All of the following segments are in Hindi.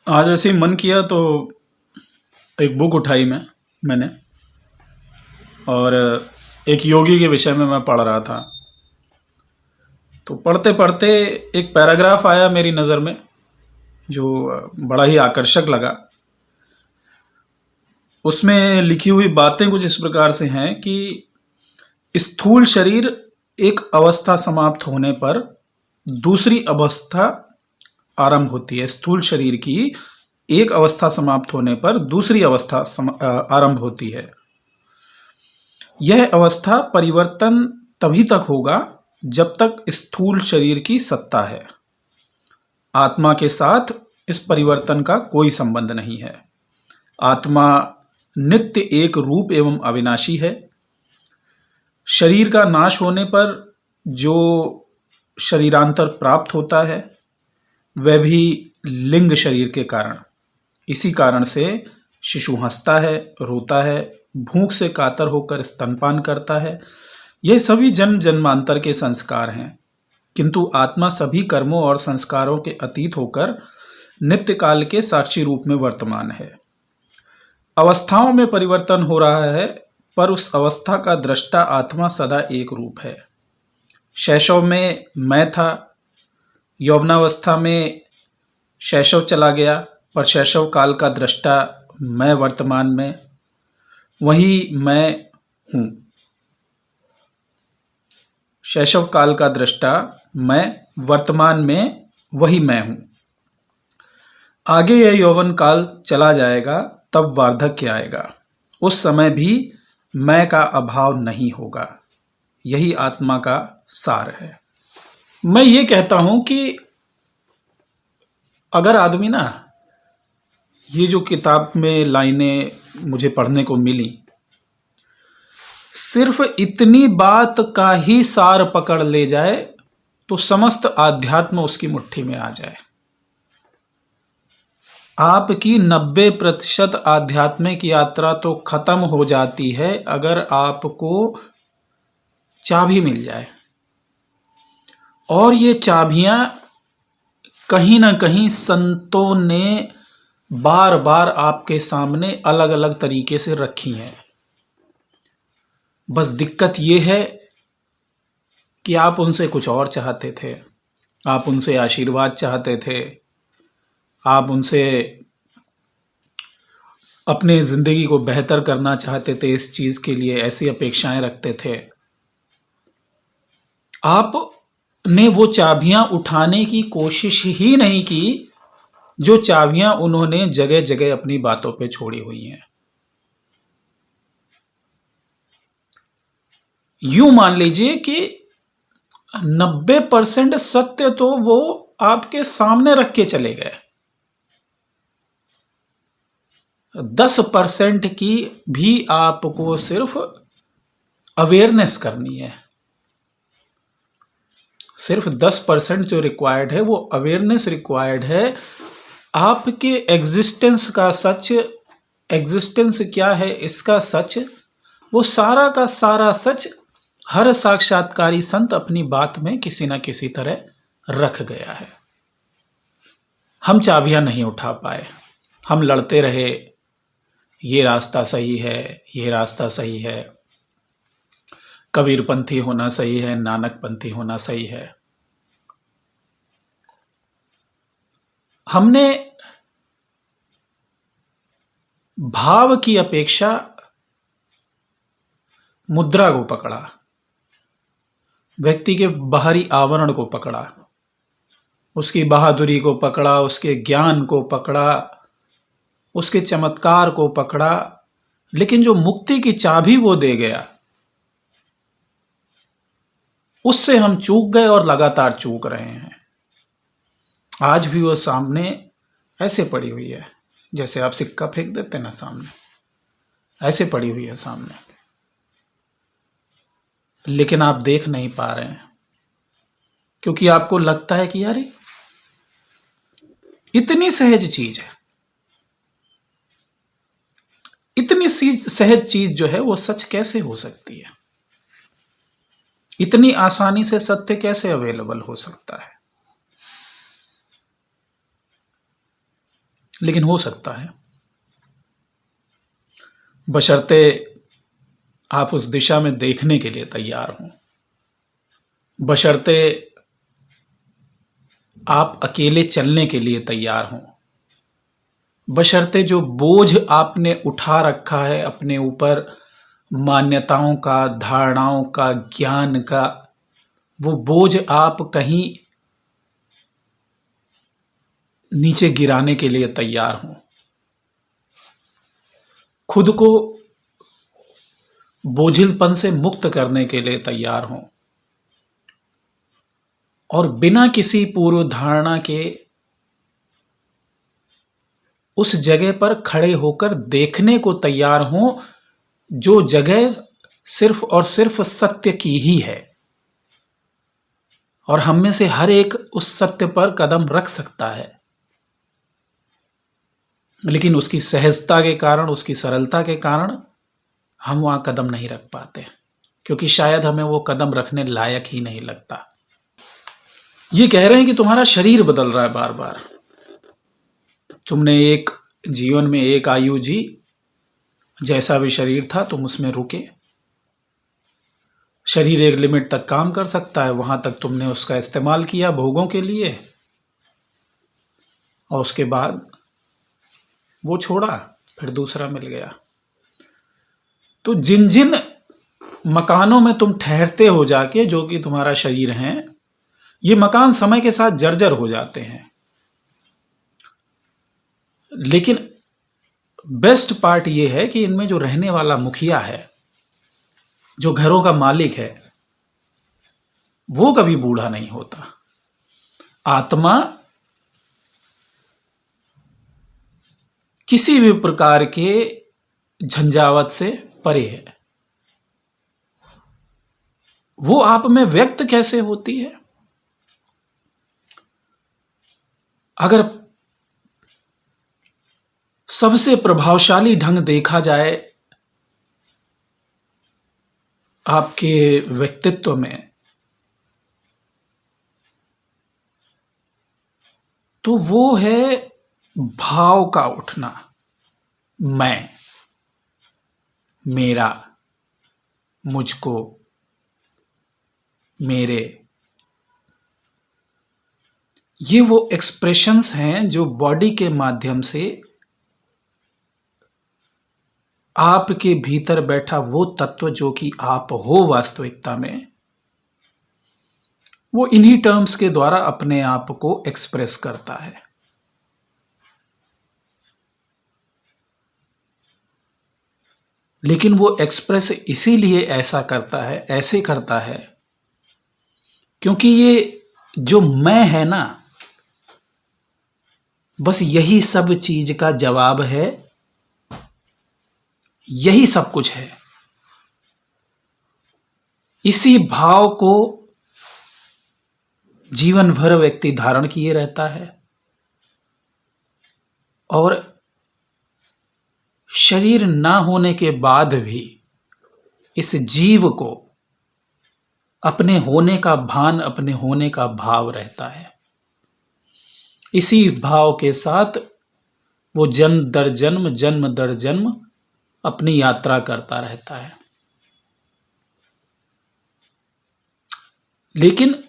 आज ऐसे ही मन किया तो एक बुक उठाई मैंने और एक योगी के विषय में मैं पढ़ रहा था। तो पढ़ते पढ़ते एक पैराग्राफ आया मेरी नज़र में जो बड़ा ही आकर्षक लगा। उसमें लिखी हुई बातें कुछ इस प्रकार से हैं कि स्थूल शरीर एक अवस्था समाप्त होने पर दूसरी अवस्था आरंभ होती है। स्थूल शरीर की एक अवस्था समाप्त होने पर दूसरी अवस्था आरंभ होती है। यह अवस्था परिवर्तन तभी तक होगा जब तक स्थूल शरीर की सत्ता है। आत्मा के साथ इस परिवर्तन का कोई संबंध नहीं है। आत्मा नित्य एक रूप एवं अविनाशी है। शरीर का नाश होने पर जो शरीरांतर प्राप्त होता है वह भी लिंग शरीर के कारण। इसी कारण से शिशु हंसता है, रोता है, भूख से कातर होकर स्तनपान करता है। ये सभी जन्म जन्मांतर के संस्कार हैं, किंतु आत्मा सभी कर्मों और संस्कारों के अतीत होकर नित्य काल के साक्षी रूप में वर्तमान है। अवस्थाओं में परिवर्तन हो रहा है, पर उस अवस्था का दृष्टा आत्मा सदा एक रूप है। शैशव में मैं था, यौवनावस्था में शैशव चला गया, पर शैशव काल का दृष्टा मैं वर्तमान में वही मैं हूँ। शैशव काल का दृष्टा मैं वर्तमान में वही मैं हूँ। आगे यह यौवन काल चला जाएगा, तब वार्धक्य आएगा। उस समय भी मैं का अभाव नहीं होगा। यही आत्मा का सार है। मैं ये कहता हूं कि अगर आदमी ना, ये जो किताब में लाइनें मुझे पढ़ने को मिली, सिर्फ इतनी बात का ही सार पकड़ ले जाए तो समस्त आध्यात्म उसकी मुट्ठी में आ जाए। आपकी 90% आध्यात्मिक यात्रा तो खत्म हो जाती है अगर आपको चाबी मिल जाए। और ये चाबियां कहीं ना कहीं संतों ने बार बार आपके सामने अलग अलग तरीके से रखी हैं। बस दिक्कत ये है कि आप उनसे कुछ और चाहते थे। आप उनसे आशीर्वाद चाहते थे, आप उनसे अपने जिंदगी को बेहतर करना चाहते थे, इस चीज के लिए ऐसी अपेक्षाएं रखते थे। आपने वो चाबियां उठाने की कोशिश ही नहीं की जो चाबियां उन्होंने जगह जगह अपनी बातों पे छोड़ी हुई हैं। यूं मान लीजिए कि 90% सत्य तो वो आपके सामने रख के चले गए। 10% की भी आपको सिर्फ अवेयरनेस करनी है। सिर्फ 10% जो रिक्वायर्ड है वो अवेयरनेस रिक्वायर्ड है। आपके एग्जिस्टेंस का सच, एग्जिस्टेंस क्या है इसका सच, वो सारा का सारा सच हर साक्षात्कारी संत अपनी बात में किसी न किसी तरह रख गया है। हम चाबियां नहीं उठा पाए, हम लड़ते रहे, ये रास्ता सही है, ये रास्ता सही है, कबीरपंथी होना सही है, नानकपंथी होना सही है। हमने भाव की अपेक्षा मुद्रा को पकड़ा, व्यक्ति के बाहरी आवरण को पकड़ा, उसकी बहादुरी को पकड़ा, उसके ज्ञान को पकड़ा, उसके चमत्कार को पकड़ा, लेकिन जो मुक्ति की चाबी वो दे गया उससे हम चूक गए और लगातार चूक रहे हैं। आज भी वो सामने ऐसे पड़ी हुई है जैसे आप सिक्का फेंक देते ना सामने, ऐसे पड़ी हुई है सामने, लेकिन आप देख नहीं पा रहे हैं क्योंकि आपको लगता है कि यार इतनी सहज चीज है, इतनी सहज चीज जो है वो सच कैसे हो सकती है, इतनी आसानी से सत्य कैसे अवेलेबल हो सकता है। लेकिन हो सकता है, बशर्ते आप उस दिशा में देखने के लिए तैयार हों, बशर्ते आप अकेले चलने के लिए तैयार हों, बशर्ते जो बोझ आपने उठा रखा है अपने ऊपर, मान्यताओं का, धारणाओं का, ज्ञान का, वो बोझ आप कहीं नीचे गिराने के लिए तैयार हों, खुद को बोझिलपन से मुक्त करने के लिए तैयार हों, और बिना किसी पूर्व धारणा के उस जगह पर खड़े होकर देखने को तैयार हों जो जगह सिर्फ और सिर्फ सत्य की ही है, और हम में से हर एक उस सत्य पर कदम रख सकता है, लेकिन उसकी सहजता के कारण, उसकी सरलता के कारण हम वहां कदम नहीं रख पाते, क्योंकि शायद हमें वो कदम रखने लायक ही नहीं लगता। ये कह रहे हैं कि तुम्हारा शरीर बदल रहा है बार बार, तुमने एक जीवन में एक आयु जी, जैसा भी शरीर था तुम उसमें रुके, शरीर एक लिमिट तक काम कर सकता है, वहां तक तुमने उसका इस्तेमाल किया भोगों के लिए, और उसके बाद वो छोड़ा, फिर दूसरा मिल गया। तो जिन जिन मकानों में तुम ठहरते हो जाके, जो कि तुम्हारा शरीर है, ये मकान समय के साथ जर्जर हो जाते हैं, लेकिन बेस्ट पार्ट ये है कि इनमें जो रहने वाला मुखिया है, जो घरों का मालिक है, वो कभी बूढ़ा नहीं होता। आत्मा किसी भी प्रकार के झंझावत से परे है। वो आप में व्यक्त कैसे होती है? अगर सबसे प्रभावशाली ढंग देखा जाए आपके व्यक्तित्व में, तो वो है भाव का उठना, मैं, मेरा, मुझको, मेरे। ये वो एक्सप्रेशंस हैं जो बॉडी के माध्यम से आपके भीतर बैठा वो तत्व जो कि आप हो वास्तविकता में, वो इन्हीं टर्म्स के द्वारा अपने आप को एक्सप्रेस करता है। लेकिन वो एक्सप्रेस इसीलिए ऐसा करता है, ऐसे करता है, क्योंकि ये जो मैं है ना, बस यही सब चीज का जवाब है, यही सब कुछ है। इसी भाव को जीवन भर व्यक्ति धारण किए रहता है, और शरीर ना होने के बाद भी इस जीव को अपने होने का भान, अपने होने का भाव रहता है। इसी भाव के साथ वो जन्म दर जन्म, जन्म दर जन्म अपनी यात्रा करता रहता है। लेकिन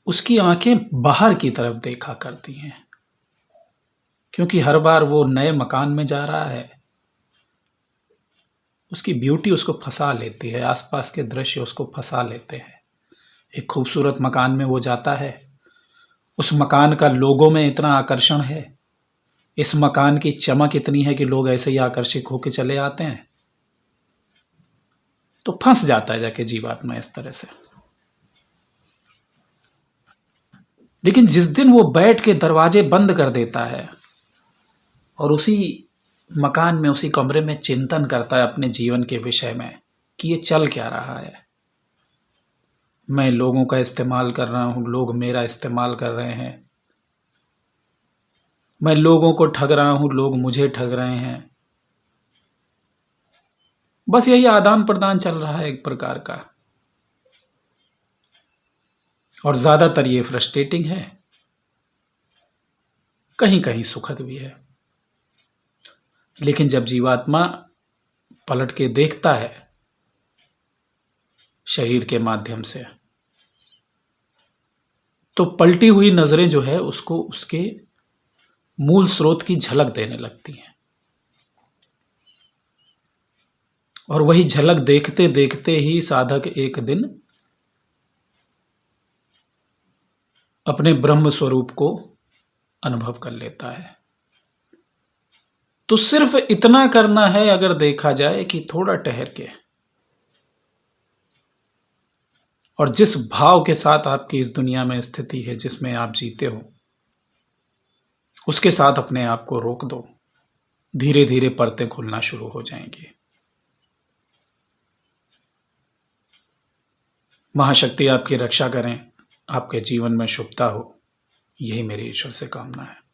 उसकी आंखें बाहर की तरफ देखा करती हैं, क्योंकि हर बार वो नए मकान में जा रहा है, उसकी ब्यूटी उसको फंसा लेती है, आसपास के दृश्य उसको फंसा लेते हैं। एक खूबसूरत मकान में वो जाता है, उस मकान का लोगों में इतना आकर्षण है, इस मकान की चमक इतनी है कि लोग ऐसे ही आकर्षित होकर चले आते हैं, तो फंस जाता है जाके जीवात्मा इस तरह से। लेकिन जिस दिन वो बैठ के दरवाजे बंद कर देता है और उसी मकान में, उसी कमरे में चिंतन करता है अपने जीवन के विषय में कि ये चल क्या रहा है, मैं लोगों का इस्तेमाल कर रहा हूं, लोग मेरा इस्तेमाल कर रहे हैं, मैं लोगों को ठग रहा हूं, लोग मुझे ठग रहे हैं, बस यही आदान प्रदान चल रहा है एक प्रकार का। और ज्यादातर ये फ्रस्ट्रेटिंग है, कहीं कहीं सुखद भी है। लेकिन जब जीवात्मा पलट के देखता है शरीर के माध्यम से, तो पलटी हुई नजरें जो है उसको उसके मूल स्रोत की झलक देने लगती हैं। और वही झलक देखते देखते ही साधक एक दिन अपने ब्रह्म स्वरूप को अनुभव कर लेता है। तो सिर्फ इतना करना है, अगर देखा जाए कि थोड़ा ठहर के और जिस भाव के साथ आपकी इस दुनिया में स्थिति है, जिसमें आप जीते हो, उसके साथ अपने आप को रोक दो, धीरे धीरे परतें खुलना शुरू हो जाएंगी। महाशक्ति आपकी रक्षा करें, आपके जीवन में शुभता हो, यही मेरी ईश्वर से कामना है।